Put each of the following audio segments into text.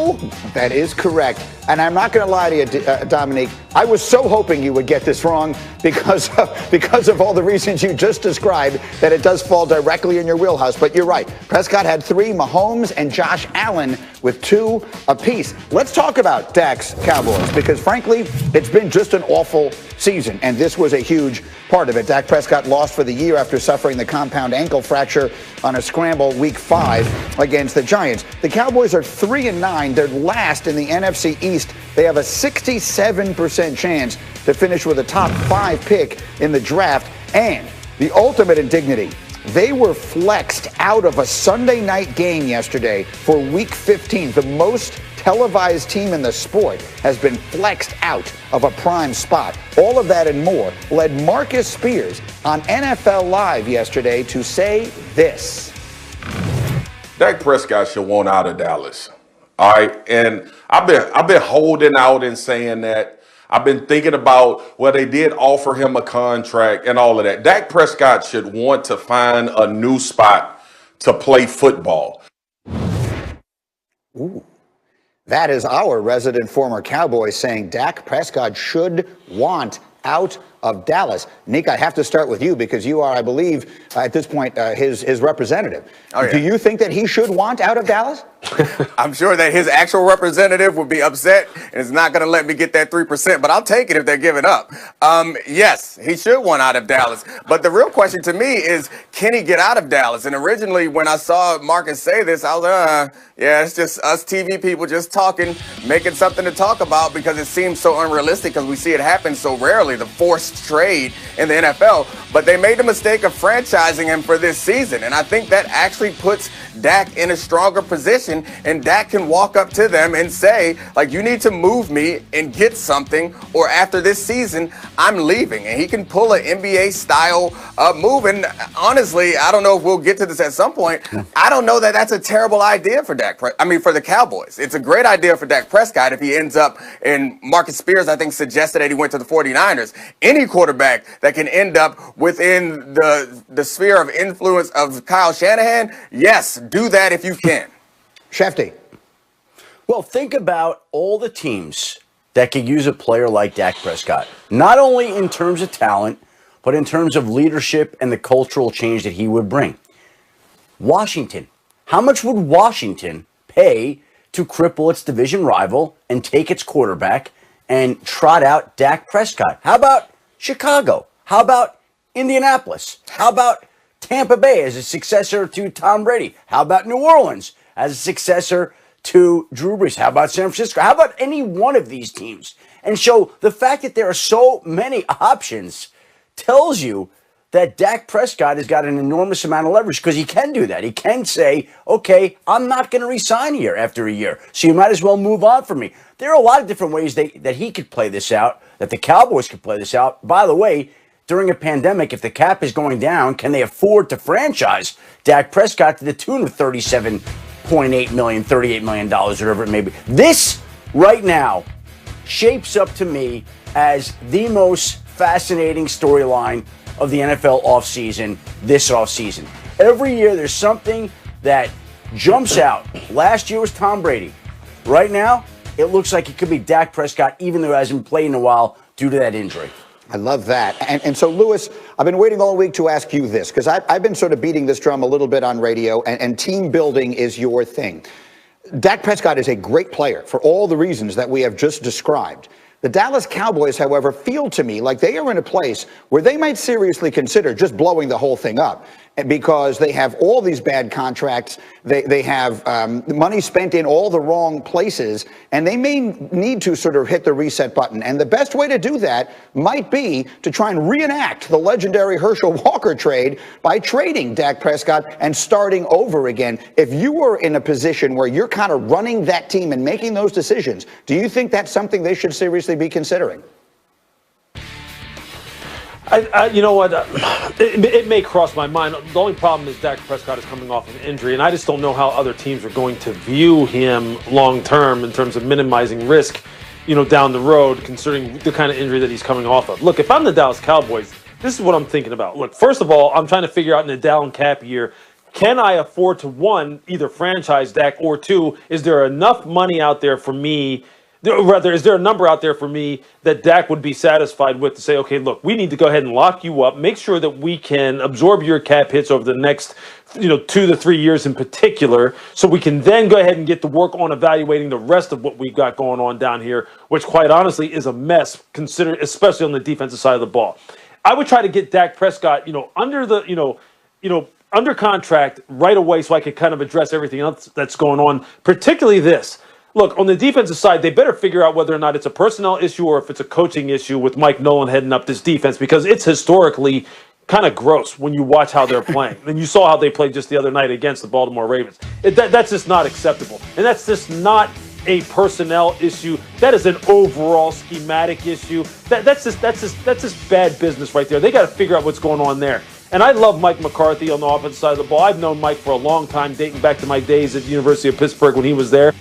No, that is correct. And I'm not going to lie to you, Dominique. I was so hoping you would get this wrong because of all the reasons you just described, that it does fall directly in your wheelhouse. But you're right. Prescott had 3, Mahomes and Josh Allen with 2 apiece. Let's talk about Dak's Cowboys because, frankly, it's been just an awful season, and this was a huge part of it. Dak Prescott lost for the year after suffering the compound ankle fracture on a scramble week 5 against the Giants. The Cowboys are 3-9. They're last in the NFC East. They have a 67% chance to finish with a top 5 pick in the draft. And the ultimate indignity, they were flexed out of a Sunday night game yesterday for week 15. The most televised team in the sport has been flexed out of a prime spot. All of that and more led Marcus Spears on NFL Live yesterday to say this. Dak Prescott should want out of Dallas. All right. And I've been holding out and saying that. I've been thinking about, well, they did offer him a contract and all of that. Dak Prescott should want to find a new spot to play football. Ooh. That is our resident former Cowboy saying Dak Prescott should want out of Dallas. Nick, I have to start with you because you are, I believe, at this point, his representative. Oh, yeah. Do you think that he should want out of Dallas? I'm sure that his actual representative would be upset and is not going to let me get that 3%, but I'll take it if they're giving up. Yes, he should want out of Dallas. But the real question to me is, can he get out of Dallas? And originally, when I saw Marcus say this, I was like, yeah, it's just us TV people just talking, making something to talk about because it seems so unrealistic because we see it happen so rarely, the forced trade in the NFL. But they made the mistake of franchising him for this season. And I think that actually puts Dak in a stronger position, and Dak can walk up to them and say, like, you need to move me and get something, or after this season, I'm leaving. And he can pull an NBA style move. And honestly, I don't know if we'll get to this at some point. I don't know that that's a terrible idea for for the Cowboys. It's a great idea for Dak Prescott if he ends up, and Marcus Spears, I think, suggested that he went to the 49ers. Any quarterback that can end up within the sphere of influence of Kyle Shanahan, yes, do that if you can. Schefter. Well, think about all the teams that could use a player like Dak Prescott, not only in terms of talent, but in terms of leadership and the cultural change that he would bring. Washington. How much would Washington pay to cripple its division rival and take its quarterback and trot out Dak Prescott? How about Chicago? How about Indianapolis? How about Tampa Bay as a successor to Tom Brady? How about New Orleans as a successor to Drew Brees? How about San Francisco? How about any one of these teams? And so the fact that there are so many options tells you that Dak Prescott has got an enormous amount of leverage because he can do that. He can say, okay, I'm not going to resign here after a year, so you might as well move on from me. There are a lot of different ways that he could play this out, that the Cowboys could play this out. By the way, during a pandemic, if the cap is going down, can they afford to franchise Dak Prescott to the tune of $37.8 million, $38 million, whatever it may be? This, right now, shapes up to me as the most fascinating storyline of the NFL offseason this offseason. Every year there's something that jumps out. Last year was Tom Brady. Right now, it looks like it could be Dak Prescott, even though he hasn't played in a while due to that injury. I love that. And so, Lewis, I've been waiting all week to ask you this, because I've been sort of beating this drum a little bit on radio, and team building is your thing. Dak Prescott is a great player for all the reasons that we have just described. The Dallas Cowboys, however, feel to me like they are in a place where they might seriously consider just blowing the whole thing up because they have all these bad contracts. They have money spent in all the wrong places, and they may need to sort of hit the reset button. And the best way to do that might be to try and reenact the legendary Herschel Walker trade by trading Dak Prescott and starting over again. If you were in a position where you're kind of running that team and making those decisions, do you think that's something they should seriously be considering? You know what? It may cross my mind. The only problem is Dak Prescott is coming off of an injury, and I just don't know how other teams are going to view him long term in terms of minimizing risk, down the road, considering the kind of injury that he's coming off of. Look, if I'm the Dallas Cowboys, this is what I'm thinking about. Look, first of all, I'm trying to figure out in a down cap year, can I afford to, one, either franchise Dak, or two, is there enough money out there for me? Rather, is there a number out there for me that Dak would be satisfied with to say, okay, look, we need to go ahead and lock you up, make sure that we can absorb your cap hits over the next 2 to 3 years in particular, so we can then go ahead and get to work on evaluating the rest of what we've got going on down here, which quite honestly is a mess, considered, especially on the defensive side of the ball. I would try to get Dak Prescott, under contract right away so I could kind of address everything else that's going on, particularly this. Look, on the defensive side, they better figure out whether or not it's a personnel issue or if it's a coaching issue with Mike Nolan heading up this defense, because it's historically kind of gross when you watch how they're playing. And you saw how they played just the other night against the Baltimore Ravens. That's just not acceptable. And that's just not a personnel issue. That is an overall schematic issue. That's just bad business right there. They got to figure out what's going on there. And I love Mike McCarthy on the offensive side of the ball. I've known Mike for a long time, dating back to my days at the University of Pittsburgh when he was there.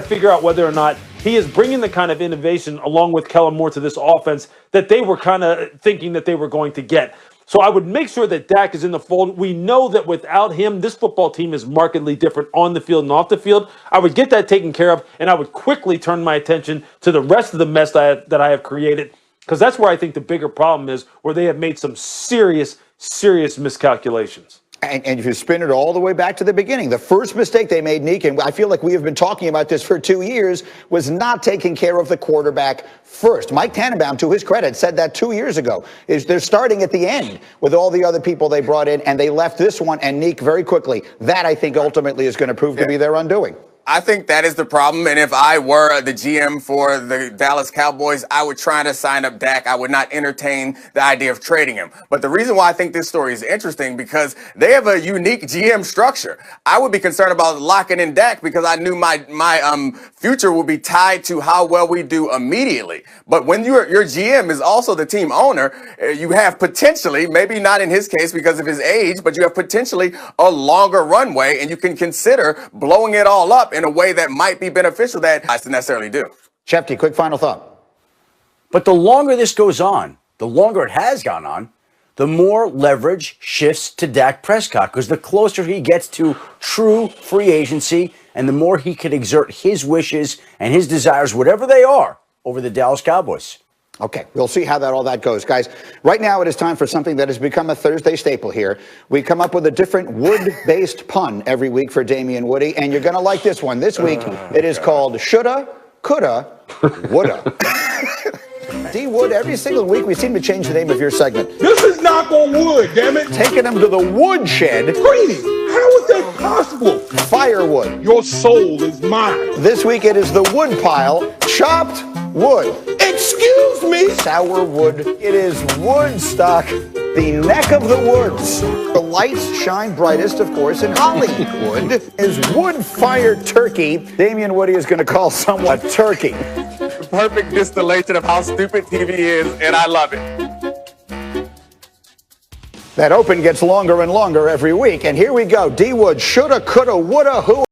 Figure out whether or not he is bringing the kind of innovation along with Kellen Moore to this offense that they were kind of thinking that they were going to get. So I would make sure that Dak is in the fold. We know that without him, this football team is markedly different on the field and off the field. I would get that taken care of, and I would quickly turn my attention to the rest of the mess that I have created, because that's where I think the bigger problem is, where they have made some serious miscalculations. And if you spin it all the way back to the beginning, the first mistake they made, Neek, and I feel like we have been talking about this for 2 years, was not taking care of the quarterback first. Mike Tannenbaum, to his credit, said that 2 years ago. They're starting at the end with all the other people they brought in, and they left this one, and Neek, very quickly. That, I think, ultimately is going to prove to be their undoing. I think that is the problem, and if I were the GM for the Dallas Cowboys, I would try to sign up Dak. I would not entertain the idea of trading him. But the reason why I think this story is interesting, because they have a unique GM structure. I would be concerned about locking in Dak because I knew my future would be tied to how well we do immediately. But when your GM is also the team owner, you have potentially, maybe not in his case because of his age, but you have potentially a longer runway, and you can consider blowing it all up in a way that might be beneficial that I necessarily do. Schefter, quick final thought. But the longer this goes on, the longer it has gone on, the more leverage shifts to Dak Prescott, because the closer he gets to true free agency and the more he can exert his wishes and his desires, whatever they are, over the Dallas Cowboys. Okay, we'll see how all that goes. Guys, right now it is time for something that has become a Thursday staple here. We come up with a different wood-based pun every week for Damian Woody, and you're going to like this one. This week, it is called Shoulda, Coulda, Woulda. D. Wood, every single week we seem to change the name of your segment. This is knock on wood, damn it. Taking them to the woodshed. Greeny, how is that possible? Firewood. Your soul is mine. This week it is the wood pile. Chopped wood. Excuse me? Sour wood. It is Woodstock, the neck of the woods. The lights shine brightest, of course, in Hollywood. Is wood-fired turkey. Damian Woody is going to call someone a turkey. The perfect distillation of how stupid TV is, and I love it. That open gets longer and longer every week. And here we go. D. Wood, shoulda, coulda, woulda, who?